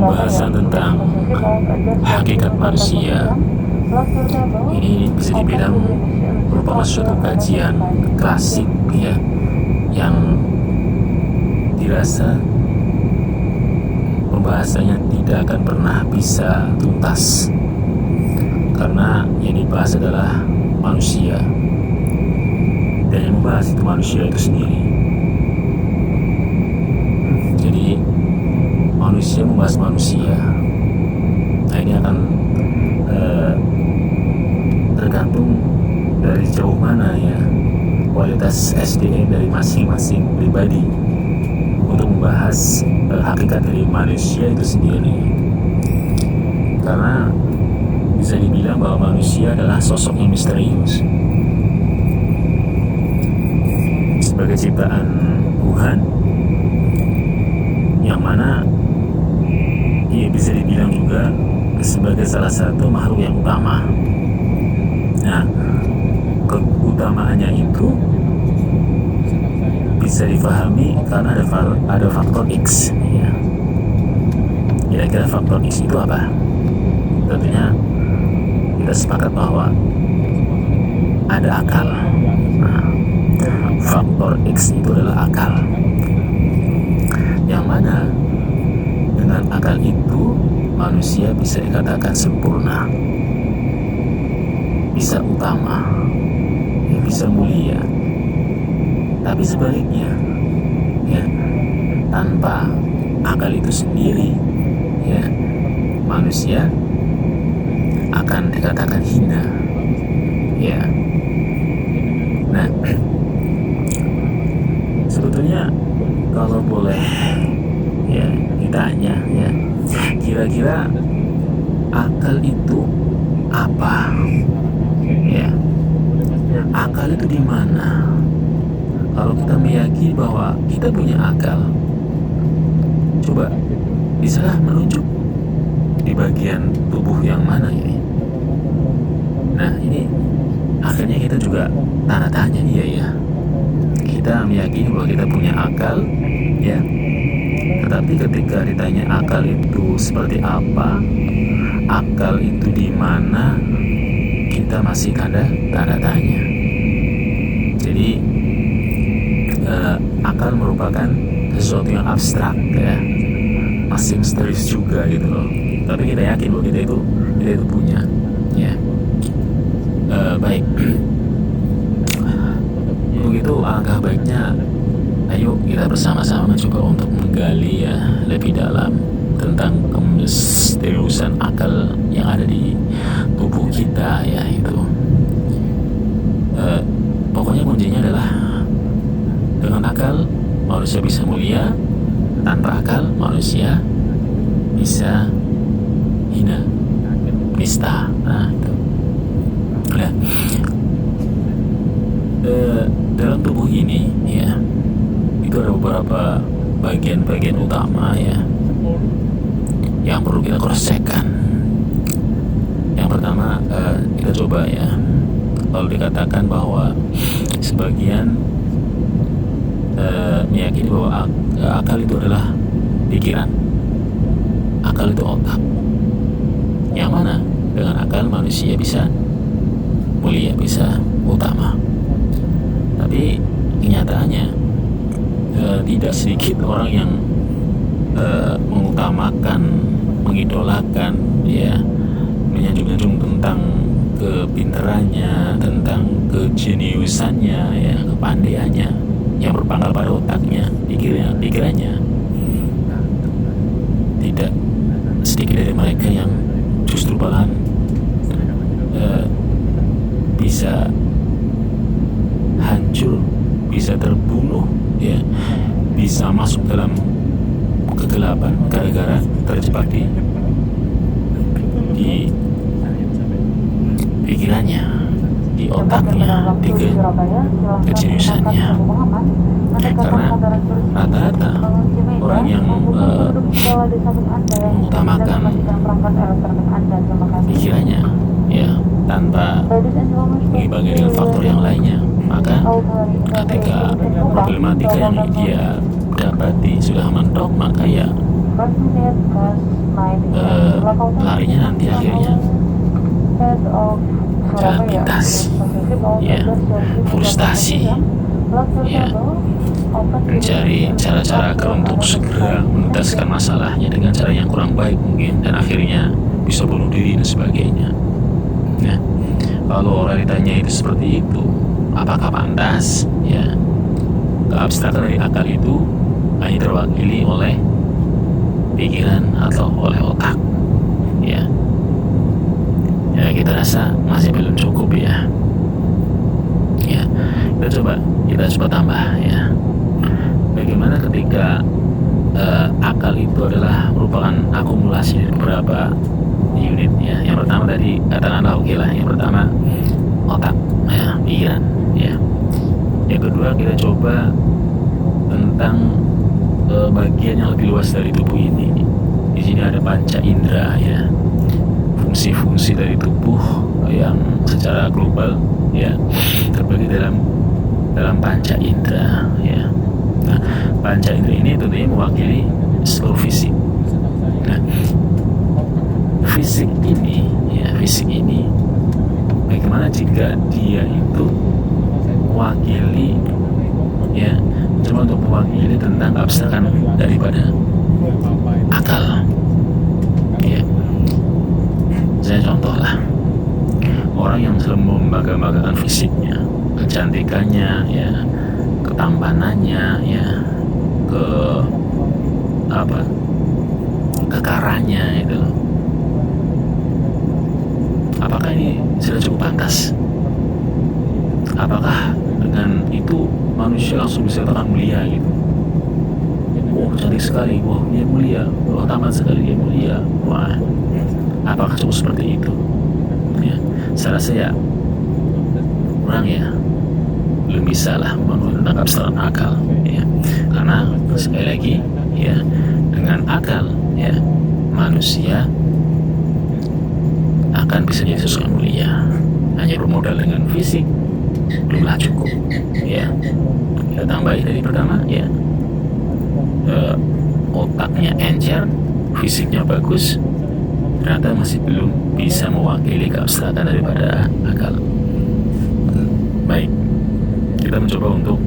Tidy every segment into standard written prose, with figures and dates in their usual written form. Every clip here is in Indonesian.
pembahasan tentang hakikat manusia ini bisa dibilang merupakan suatu kajian klasik ya, yang dirasa pembahasannya tidak akan pernah bisa tuntas, karena yang dibahas adalah manusia, dan yang membahas itu manusia itu sendiri. Jadi manusia membahas manusia. Nah, ini akan tergantung dari jauh mana ya kualitas SDM dari masing-masing pribadi untuk membahas hakikat dari manusia itu sendiri. Karena bisa dibilang bahwa manusia adalah sosok yang misterius sebagai ciptaan Tuhan, yang mana ia bisa dibilang juga sebagai salah satu makhluk yang utama. Nah, keutamaannya itu bisa difahami karena ada faktor X ya. Kira-kira faktor X itu apa? Tentunya kita sepakat bahwa ada akal. Nah, faktor X itu adalah akal, yang mana dengan akal itu manusia bisa dikatakan sempurna, bisa utama, ya, bisa mulia. Tapi sebaliknya ya, tanpa akal itu sendiri ya, manusia akan dikatakan hina ya. Nah, sebetulnya kalau boleh ya ditanya ya, kira-kira akal itu apa ya? Akal itu di mana? Kalau kita meyakini bahwa kita punya akal, coba bisalah menunjuk di bagian tubuh yang mana ini? Nah, ini akhirnya kita juga tanda tanya, iya ya, kita meyakini bahwa kita punya akal ya, tetapi ketika ditanya akal itu seperti apa, akal itu di mana, kita masih tanda tanya. Jadi akal merupakan sesuatu yang abstrak ya, masih misterius juga gitu loh. Tapi kita yakin bahwa kita itu punya ya. Baik, begitu alangkah baiknya ayo kita bersama-sama mencoba untuk menggali ya lebih dalam tentang kemisteriusan akal yang ada di tubuh kita ya itu. Pokoknya kuncinya adalah dengan akal manusia bisa mulia, tanpa akal manusia bisa hina, nista. Nah itu. Nah, dalam tubuh ini ya, itu ada beberapa bagian-bagian utama ya yang perlu kita cross-checkkan. Yang pertama, kita coba ya, kalau dikatakan bahwa sebagian meyakini bahwa akal itu adalah pikiran, akal itu otak, yang mana dengan akal manusia bisa mulia, bisa utama. Tapi kenyataannya tidak sedikit orang yang mengutamakan, mengidolakan ya, menyanjung-nyanjung tentang kepintarannya, tentang kejeniusannya ya, kepandaiannya yang berpangkal pada otaknya, pikirannya. Tidak sedikit dari mereka yang justru malahan bisa hancur, bisa terbunuh ya, bisa masuk dalam kegelapan gara-gara terjebak di pikirannya, di otaknya, di kejeniusannya. Karena rata-rata orang yang mengutamakan pikirannya ya, tanpa mengimbangi dengan faktor yang lainnya, maka ketika problematika yang dia dapati sudah mentok, maka ya larinya nanti akhirnya jalan pintas, ya, frustasi, ya, mencari cara-cara agar untuk segera menuntaskan masalahnya dengan cara yang kurang baik mungkin, dan akhirnya bisa bunuh diri dan sebagainya. Nah, kalau realitanya itu seperti itu, apakah pantas, ya, keabstrakan dari akal itu hanya terwakili oleh pikiran atau oleh otak, ya? Ya, kita rasa masih belum cukup, ya. Ya, kita coba tambah, ya. Bagaimana ketika akal itu adalah merupakan akumulasi dari beberapa unit, ya. Yang pertama tadi katakanlah oke lah, yang pertama otak, ya, pikiran, ya. Yang kedua kita coba tentang bagian yang lebih luas dari tubuh ini. Di sini ada panca indera, ya, fungsi-fungsi dari tubuh yang secara global, ya, terbagi dalam panca indera, ya. Nah, panca indera ini tentunya mewakili seluruh fisik. Nah, fisik ini bagaimana jika dia itu mewakili, ya, cuma untuk mewakili tentang abstrakan daripada akal, ya. Saya contoh lah, orang yang selalu membangga-banggakan fisiknya, kecantikannya, ya, ketampanannya, ya, kekarannya itu, apakah ini sudah cukup pantas? Apakah dengan itu manusia langsung bisa dikatakan mulia gitu? Wah, cantik sekali, wah, dia mulia, wah, tamat sekali, dia mulia, wah. Apakah cukup seperti itu? Ya, saya rasa ya kurang, ya, belum bisa lah menggunakan abstrakan akal, ya. Karena sekali lagi, ya, dengan akal, ya, manusia akan bisa jadi sesuatu yang mulia. Hanya bermodal dengan fisik belumlah cukup, ya. Kita tambahin dari pertama, ya, otaknya encer, fisiknya bagus, ternyata masih belum bisa mewakili keabstrakan daripada akal. Baik, kita mencoba untuk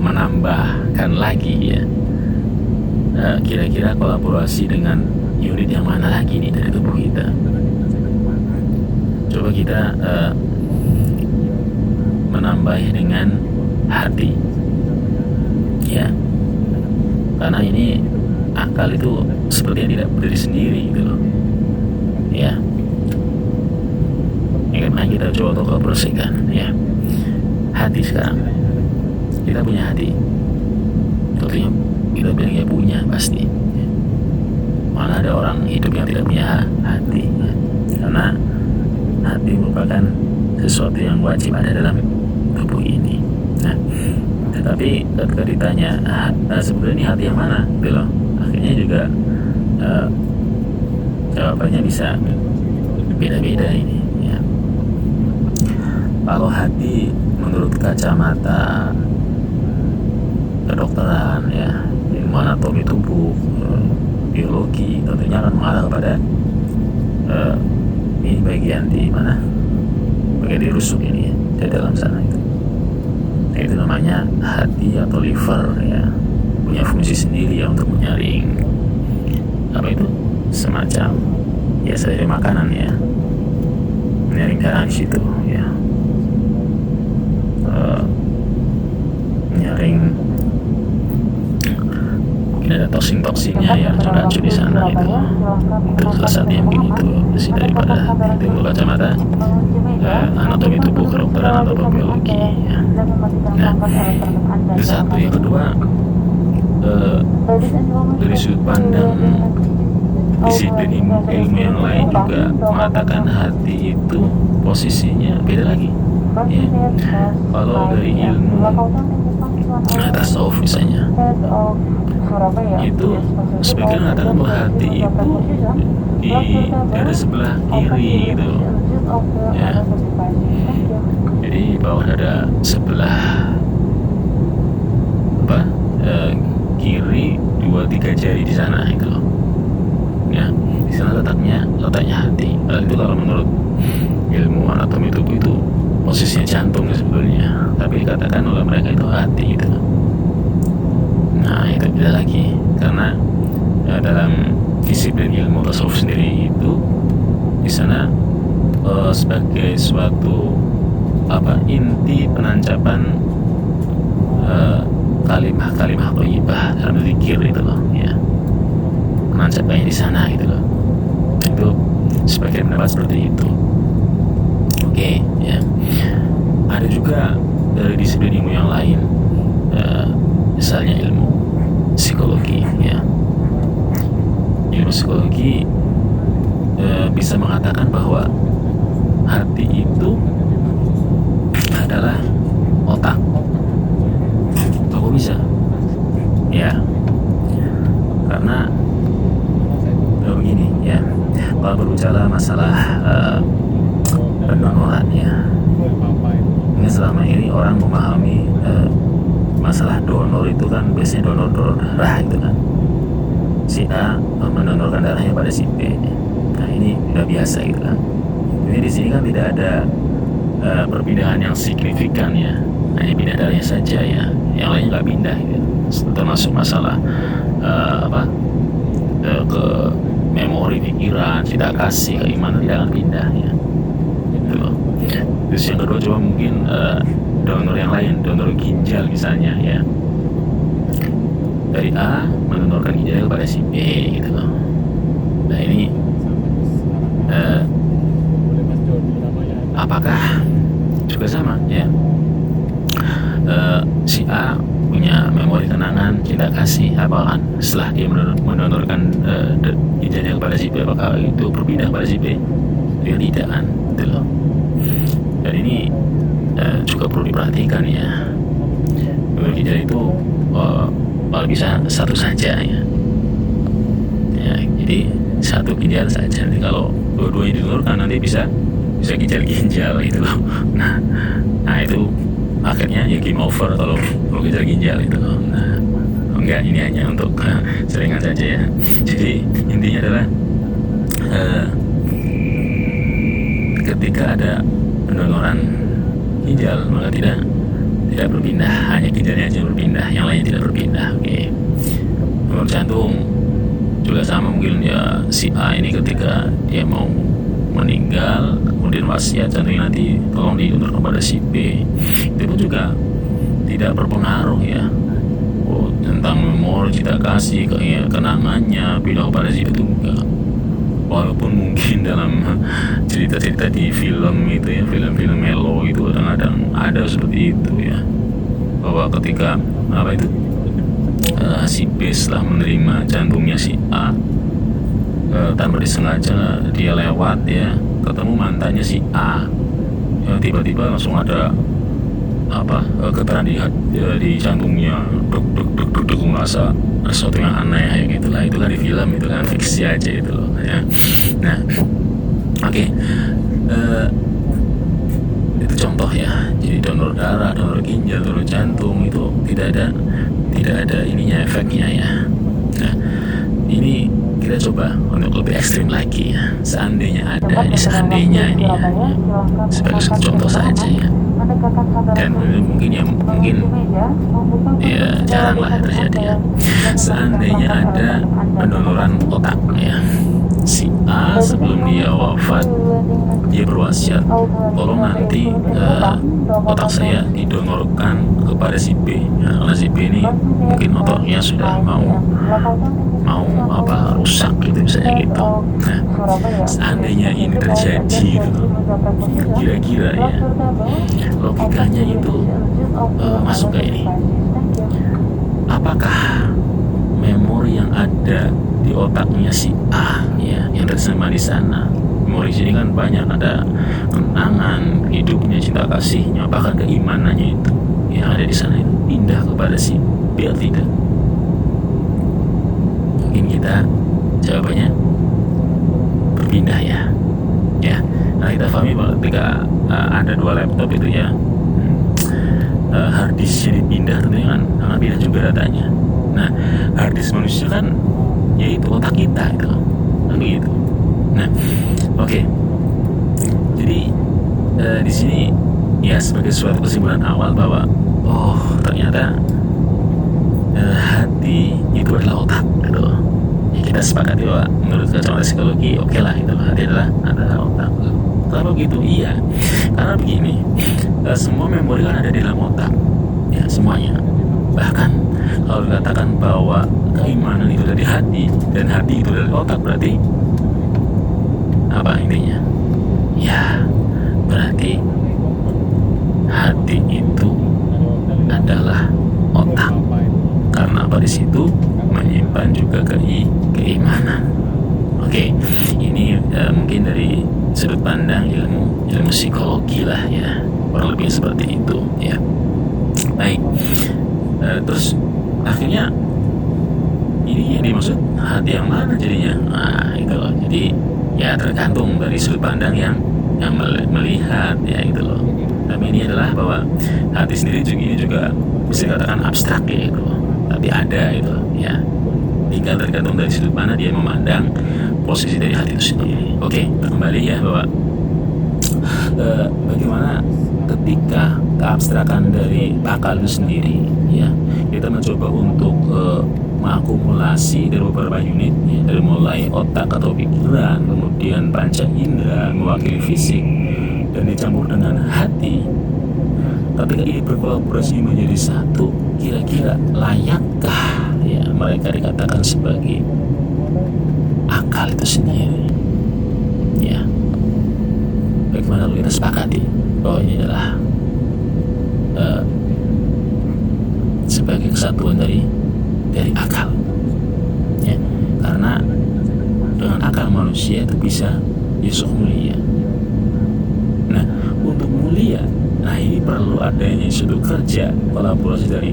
menambahkan lagi, ya, kira-kira kolaborasi dengan unit yang mana lagi nih dari tubuh kita. Coba kita menambah dengan hati, ya, karena ini akal itu sepertinya tidak berdiri sendiri gitu loh, ya. Karena kita coba untuk kolaborasikan, ya, hati sekarang. Kita punya hati, tentunya kita bilang ya punya pasti. Mana ada orang hidup yang tidak punya hati, ya. Karena hati merupakan sesuatu yang wajib ada dalam tubuh ini. Nah, tetapi ketika ditanya sebenarnya ini hati yang mana, gitu loh, akhirnya juga jawabannya bisa beda-beda ini, ya. Kalau hati menurut kacamata kedokteran, ya, ilmu anatomi tubuh, biologi, tentunya akan mengarah kepada ini bagian di mana, bagian di rusuk ini, ya, di dalam sana itu. Nah, itu namanya hati atau liver, ya, punya fungsi sendiri, ya, untuk menyaring apa itu, semacam ya dari makanan, ya, menyaring darah di situ, ya, menyaring mungkin ada toksin-toksinnya, ya, racun di sana itu salah satu yang begini itu sih daripada itu kacamata anatomi tubuh kedokteran atau biologi, ya. Nah, itu satu. Yang kedua, dari sudut pandang disiplin ilmu yang lain juga mengatakan hati itu posisinya beda lagi, ya. Kalau dari ilmu tasawuf misalnya, itu sebagian mengatakan bahwa hati itu di dada sebelah kiri gitu, ya. Jadi bawah dada sebelah kiri 2-3 jari di sana itu loh. Ya, di sana letaknya hati. Itu kalau menurut ilmu anatomi tubuh itu posisinya jantung sebetulnya, tapi dikatakan oleh mereka itu hati gitu. Nah itu beda lagi, karena dalam disiplin ilmu tasawuf sendiri itu di sana sebagai suatu inti penancapan kalimah thayyibah dalam zikir itu loh ya, penancapannya di sana gitu loh. Itu sebagian pendapat seperti itu. Oke, ya. Ada juga dari disiplin ilmu yang lain, misalnya ilmu psikologi, ya. Ilmu psikologi bisa mengatakan bahwa hati itu adalah otak. Kok bisa? Ya, karena begini, ya. Kalau berbicara masalah pendonoran, ya. Ini selama ini orang memahami masalah donor itu kan biasanya donor darah itu kan, si A mendonorkan darahnya pada si B. Nah ini udah biasa gitu kan. Ini di sini kan tidak ada perpindahan yang signifikan ya, hanya pindah darahnya saja ya, yang lainnya nggak pindah gitu. Termasuk masalah ke memori pikiran, cinta kasih, keimanan tidak akan pindah ya. Terus yang kedua coba mungkin donor yang lain, donor ginjal misalnya ya, dari A mendonorkan ginjal kepada si B gitu loh. Nah ini apakah juga sama ya, si A punya memori kenangan cinta kasih apakah setelah dia mendonorkan ginjalnya kepada si B, apakah itu berpindah pada si B? Dia tidak kan gitu loh. Dan ini juga perlu diperhatikan ya, donor ginjal itu kalau bisa satu saja ya, jadi satu ginjal saja. Nanti kalau dua-duanya didonorkan nanti bisa ginjal gitu loh. Nah itu akhirnya ya game over kalau ginjal itu loh. Nah enggak, ini hanya untuk selingan saja ya. Jadi intinya adalah ketika ada pendonoran ginjal maka tidak berpindah, hanya ginjalnya aja berpindah, yang lainnya tidak berpindah. Oke. Donor jantung juga sama, mungkin ya si A ini ketika dia mau meninggal kemudian wasiat jantungnya nanti tolong didonorkan kepada si B, itu pun juga tidak berpengaruh ya tentang memori, cinta kasih, kenangannya pindah kepada si B itu enggak. Walaupun mungkin dalam cerita-cerita di film itu ya, film-film melo itu kadang-kadang ada seperti itu ya, bahwa ketika si B setelah menerima jantungnya si A, tanpa disengaja dia lewat ya, ketemu mantannya si A ya, tiba-tiba langsung ada getaran di jantungnya, deg merasa sesuatu yang aneh ya gitu lah. Itu kan di film, itu kan fiksi aja itu loh ya. Nah oke. Itu contoh ya. Jadi donor darah, donor ginjal, donor jantung itu tidak ada ininya, efeknya ya. Nah ini kita coba untuk lebih ekstrim lagi ya. Seandainya ada, seandainya ini ya, sebagai contoh saja ya. Dan mungkin ya jarang lah terjadi ya. Seandainya ada pendonoran otak ya, si A sebelum dia wafat dia berwasiat, tolong nanti otak saya didonorkan kepada si B ya, karena si B ini mungkin otaknya sudah mau rusak gitu misalnya gitu. Nah seandainya ini terjadi gitu, kira-kira ya logikanya itu masuk ke ini, apakah memori yang ada di otaknya si A ya, yang tersimpan di sana, memori sini kan banyak, ada kenangan hidupnya, cinta kasihnya, bahkan keimanannya itu yang ada di sana itu pindah kepada si B atau tidak? Mungkin kita jawabannya berpindah ya. Nah kita pahami bahwa ketika ada dua laptop itu ya, hard disk jadi pindah tentunya kan akan pindah juga datanya. Nah, hard disk manusia kan yaitu otak kita itu kan begitu. Nah, oke. Jadi di sini ya sebagai suatu kesimpulan awal bahwa ternyata hati itu adalah otak gitu. Ya, kita sepakati bahwa menurut kacamata psikologi oke lah itu hati adalah otak. Kenapa begitu? Iya, karena begini, semua memori kan ada di dalam otak ya, semuanya. Bahkan kalau dikatakan bahwa keimanan itu dari hati dan hati itu dari otak, berarti apa intinya? Ya, berarti hati itu adalah otak. Karena apa, di situ menyimpan juga keimanan. Oke, ini mungkin dari sudut pandang ilmu psikologi lah ya, kurang lebih seperti itu ya. Baik, terus akhirnya ini yang dimaksud hati yang mana jadinya? Nah itu loh. Jadi ya tergantung dari sudut pandang yang melihat ya itu loh. Tapi ini adalah bahwa hati sendiri juga bisa dikatakan abstrak ya itu, tapi ada itu ya. Tinggal tergantung dari sudut mana dia memandang posisi dari hati itu sendiri. Oke, kembali ya bahwa bagaimana ketika keabstrakan dari akal itu sendiri ya, kita mencoba untuk mengakumulasi dari beberapa unit ya, dari mulai otak atau pikiran, kemudian panca indera mewakili fisik, dan dicampur dengan hati. Ketika ini berkolaborasi menjadi satu, kira-kira layakkah ya mereka dikatakan sebagai akal itu sendiri ya? Bagaimana kalau kita sepakati bahwa ini adalah sebagai kesatuan dari akal ya, karena dengan akal manusia itu bisa Yusuf mulia. Nah, untuk mulia, nah ini perlu adanya suatu kerja kolaborasi dari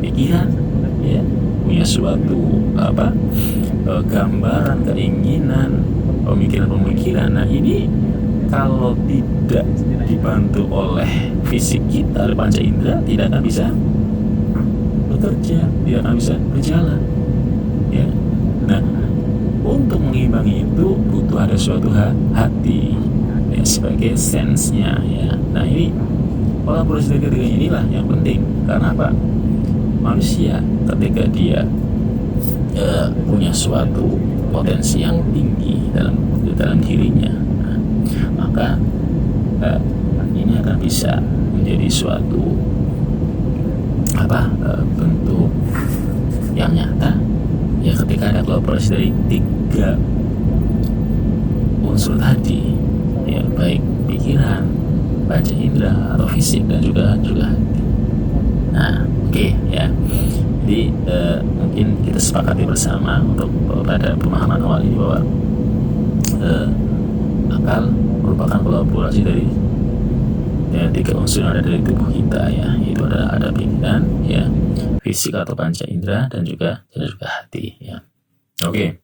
pikiran ya, punya suatu gambaran, keinginan, pemikiran. Nah ini kalau tidak dibantu oleh fisik kita, oleh panca indera, tidak akan bisa bekerja, tidak akan bisa berjalan ya. Nah, untuk mengimbangi itu butuh ada suatu hati ya, sebagai sense-nya ya. Nah ini kolaborasi dari ketiga inilah yang penting. Karena apa? Manusia ketika dia punya suatu potensi yang tinggi dalam dirinya, maka ini akan bisa menjadi suatu bentuk yang nyata ya, ketika ada kolaborasi dari tiga unsur tadi ya, baik pikiran, panca indera atau fisik dan juga hati. Nah oke ya, jadi mungkin kita sepakati bersama untuk pada pemahaman awal ini bahwa akal merupakan kolaborasi dari tiga unsur yang ada dari tubuh kita ya, yaitu ada pikiran ya, fisik atau panca indera dan juga hati ya. Oke.